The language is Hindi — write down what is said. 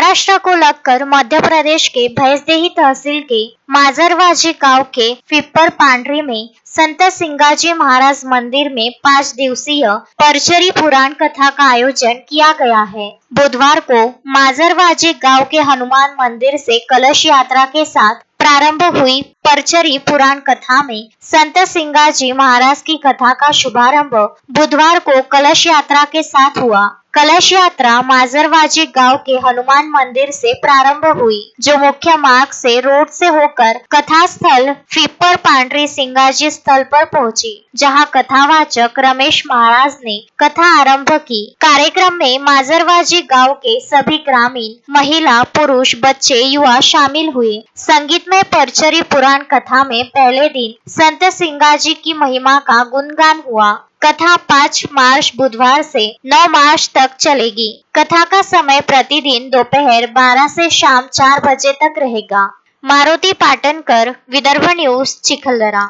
महाराष्ट्र को लगकर मध्य प्रदेश के भैंसदेही तहसील के माजरवाजी गांव के पिपर पांडरी में संत सिंगाजी महाराज मंदिर में 5 दिवसीय परचरी पुराण कथा का आयोजन किया गया है। बुधवार को माजरवाजी गांव के हनुमान मंदिर से कलश यात्रा के साथ प्रारंभ हुई परचरी पुराण कथा में संत सिंगाजी महाराज की कथा का शुभारंभ बुधवार को कलश यात्रा के साथ हुआ। कलश यात्रा माजरवाजी गांव के हनुमान मंदिर से प्रारंभ हुई, जो मुख्य मार्ग से रोड से होकर कथा स्थल पिपर पांडरी सिंगाजी स्थल पर पहुंची, जहां कथावाचक रमेश महाराज ने कथा आरंभ की। कार्यक्रम में माजरवाजी गांव के सभी ग्रामीण, महिला, पुरुष, बच्चे, युवा शामिल हुए। संगीतमय परचरी पुराण कथा में पहले दिन संत सिंगाजी की महिमा का गुणगान हुआ। कथा 5 मार्च बुधवार से 9 मार्च तक चलेगी। कथा का समय प्रतिदिन दोपहर 12 से शाम 4 बजे तक रहेगा। मारुति पाटनकर, विदर्भ न्यूज, चिखलदरा।